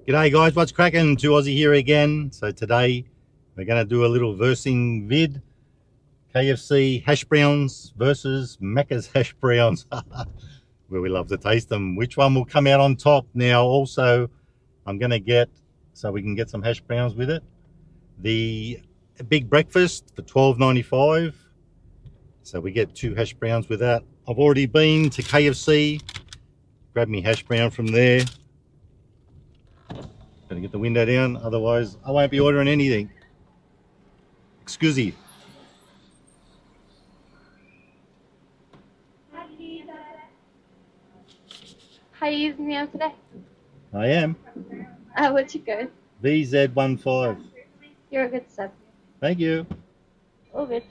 G'day guys, what's cracking? 2Aussie here again. So today we're going to do a little versing vid. KFC hash browns versus Macca's hash browns. Where we love to taste them. Which one will come out on top? Now also I'm going to get, so we can get some hash browns with it, the big breakfast for $12.95. So we get 2 hash browns with that. I've already been to KFC, grabbed me hash brown from there. Gotta get the window down, otherwise I won't be ordering anything. Excuse. How are you using the app today? I am. What's your code? VZ15. You're a good sub. Thank you. All good.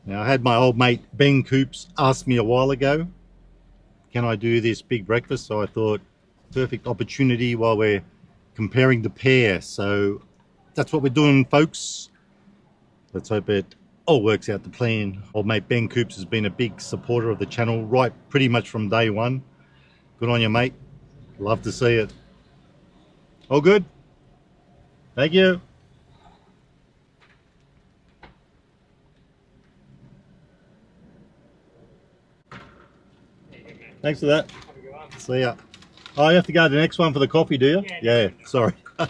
Now I had my old mate Ben Coops ask me a while ago, can I do this big breakfast? So I thought, perfect opportunity while we're comparing the pair. So that's what we're doing, folks. Let's hope it all works out to plan. Old mate Ben Coops has been a big supporter of the channel right pretty much from day one. Good on you, mate. Love to see it. All good? Thank you. Thanks for that. See ya. Oh, you have to go to the next one for the coffee, do you? Yeah, sorry. Good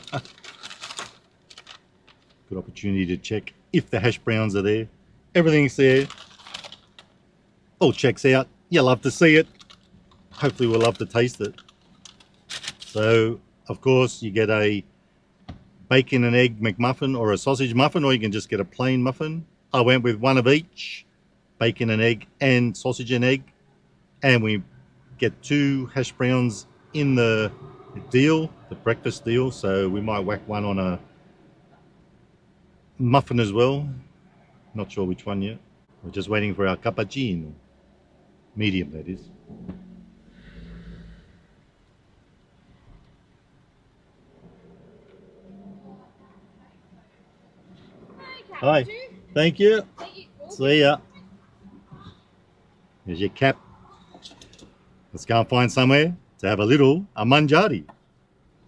opportunity to check if the hash browns are there. Everything's there. All checks out. You love to see it. Hopefully we'll love to taste it. So, of course, you get a bacon and egg McMuffin or a sausage muffin, or you can just get a plain muffin. I went with one of each, bacon and egg and sausage and egg. And we get 2 hash browns in the deal, the breakfast deal. So we might whack one on a muffin as well. Not sure which one yet. We're just waiting for our cappuccino. Medium, that is. Hi. Thank you. See ya. Here's your cap. Let's go and find somewhere to have a little mangiare.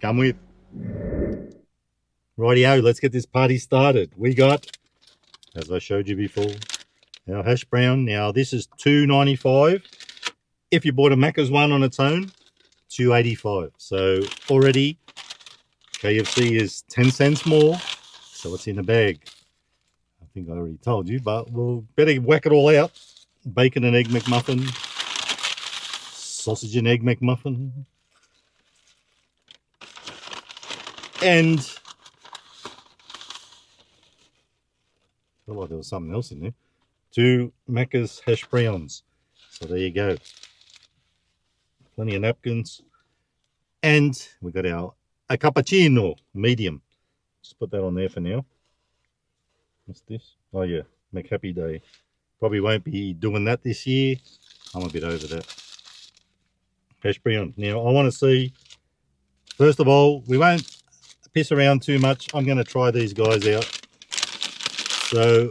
Come with. Rightio, let's get this party started. We got, as I showed you before, our hash brown. Now this is $2.95. If you bought a Macca's one on its own, $2.85. So already KFC is 10 cents more. So what's in the bag? I think I already told you, but we'll better whack it all out. Bacon and egg McMuffin, sausage and egg McMuffin, and I felt like there was something else in there. 2 Macca's hash browns. So there you go. Plenty of napkins. And we got a cappuccino, medium. Just put that on there for now. What's this? Oh yeah, McHappy Day. Probably won't be doing that this year. I'm a bit over that. Hash brown. Now I want to see, first of all, we won't piss around too much. I'm going to try these guys out. So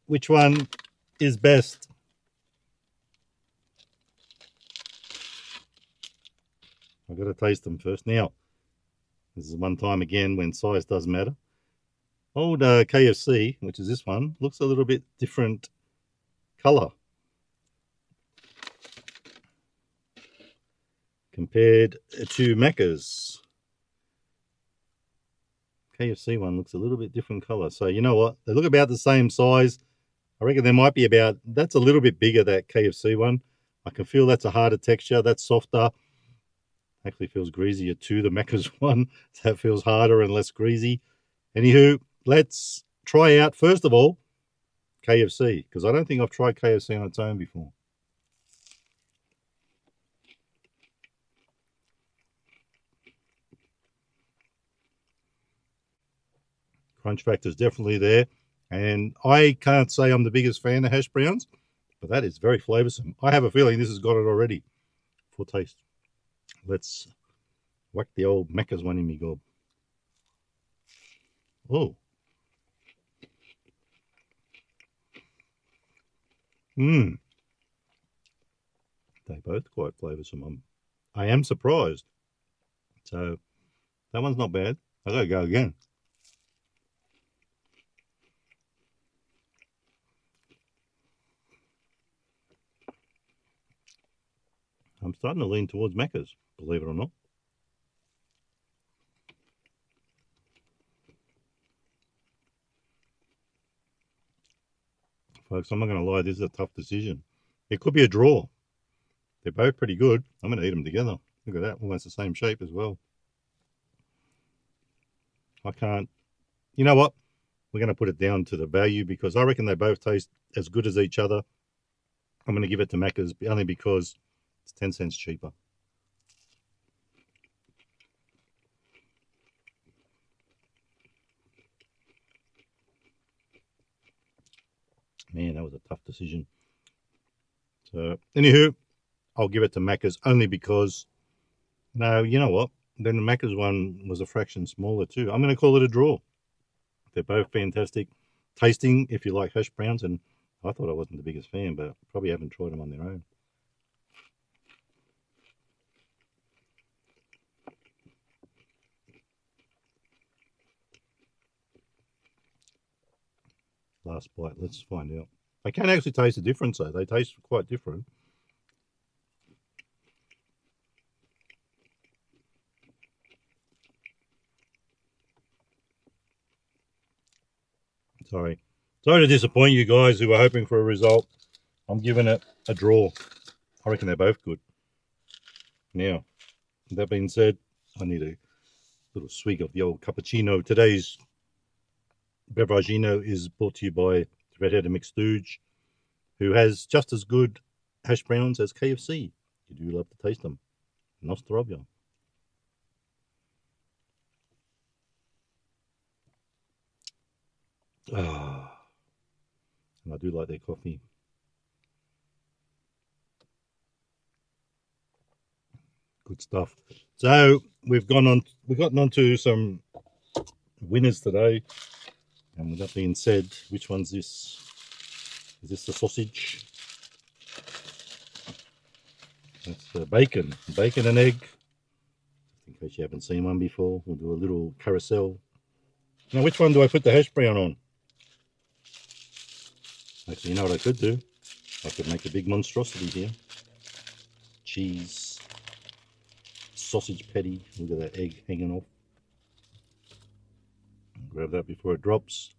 which one is best? I've got to taste them first. Now, this is one time again when size does matter. Old KFC, which is this one, looks a little bit different color compared to Macca's. KFC one looks a little bit different color. So you know what? They look about the same size. I reckon there might be about, that's a little bit bigger, that KFC one. I can feel that's a harder texture. That's softer. Actually feels greasier too, the Macca's one. That feels harder and less greasy. Anywho, let's try out, first of all, KFC, because I don't think I've tried KFC on its own before. Crunch factor is definitely there. And I can't say I'm the biggest fan of hash browns, but that is very flavoursome. I have a feeling this has got it already for taste. Let's whack the old Macca's one in me gob. Oh. They both quite flavoursome. I'm I am surprised. So that one's not bad. I gotta go again. I'm starting to lean towards Macca's, believe it or not. Folks, I'm not going to lie, this is a tough decision. It could be a draw. They're both pretty good. I'm going to eat them together. Look at that, almost the same shape as well. I can't. You know what? We're going to put it down to the value because I reckon they both taste as good as each other. I'm going to give it to Macca's only because it's 10 cents cheaper. Man, that was a tough decision. So, anywho, I'll give it to Macca's only because, no, you know what? Then the Macca's one was a fraction smaller too. I'm going to call it a draw. They're both fantastic tasting if you like hash browns, and I thought I wasn't the biggest fan, but probably haven't tried them on their own. Last bite, let's find out. I can actually taste the difference though. They taste quite different. Sorry to disappoint you guys who were hoping for a result. I'm giving it a draw. I reckon they're both good. Now, that being said, I need a little swig of the old cappuccino. Today's beveragino is brought to you by Redheaded McStooge, who has just as good hash browns as KFC. You do love to taste them. Nostrovia. Ah, and I do like their coffee. Good stuff. So we've gotten on to some winners today. And with that being said, which one's this? Is this the sausage? That's the bacon. Bacon and egg. Just in case you haven't seen one before, we'll do a little carousel. Now, which one do I put the hash brown on? Actually, you know what I could do? I could make a big monstrosity here. Cheese. Sausage patty. Look at that egg hanging off. Grab that before it drops.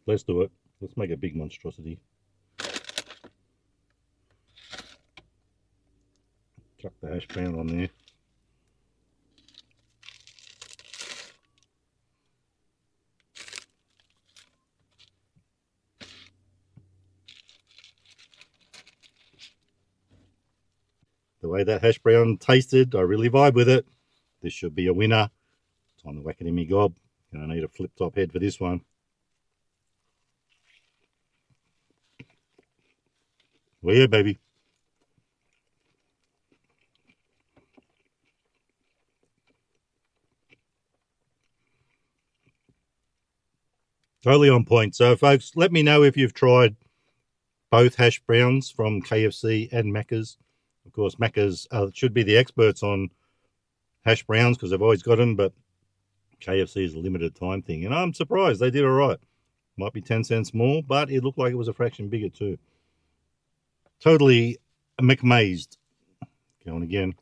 Let's do it. Let's make a big monstrosity. Chuck the hash brown on there. The way that hash brown tasted, I really vibe with it. This should be a winner. Time to whack it in me gob. And I need a flip top head for this one. Well, yeah, baby. Totally on point. So, folks, let me know if you've tried both hash browns from KFC and Macca's. Of course, Macca's should be the experts on hash browns because they've always got them, but KFC is a limited time thing. And I'm surprised they did all right. Might be 10 cents more, but it looked like it was a fraction bigger too. Totally McMazed. Going again.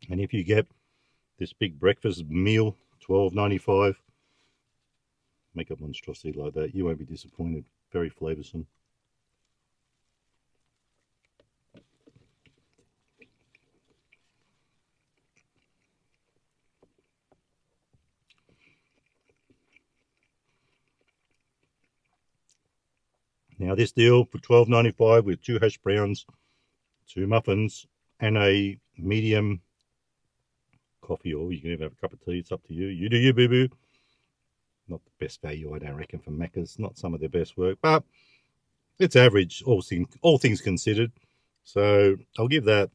And if you get this big breakfast meal, $12.95, make a monstrosity like that, you won't be disappointed. Very flavoursome. Now this deal for $12.95 with 2 hash browns, 2 muffins, and a medium coffee, or you can even have a cup of tea. It's up to you. You do you, boo-boo. Not the best value, I don't reckon, for Macca's. Not some of their best work, but it's average, all things considered. So I'll give that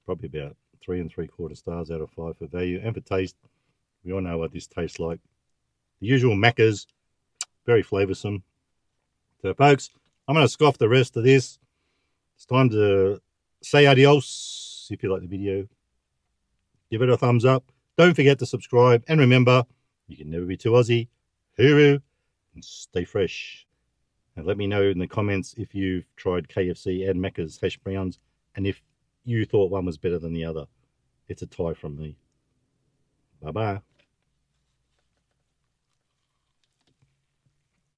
probably about 3 3/4 stars out of 5 for value and for taste. We all know what this tastes like. The usual Macca's, very flavoursome. So, folks, I'm going to scoff the rest of this. It's time to say adios. If you like the video, give it a thumbs up. Don't forget to subscribe. And remember, you can never be too Aussie. Hooroo, and stay fresh. And let me know in the comments if you've tried KFC and Macca's hash browns and if you thought one was better than the other. It's a tie from me. Bye-bye.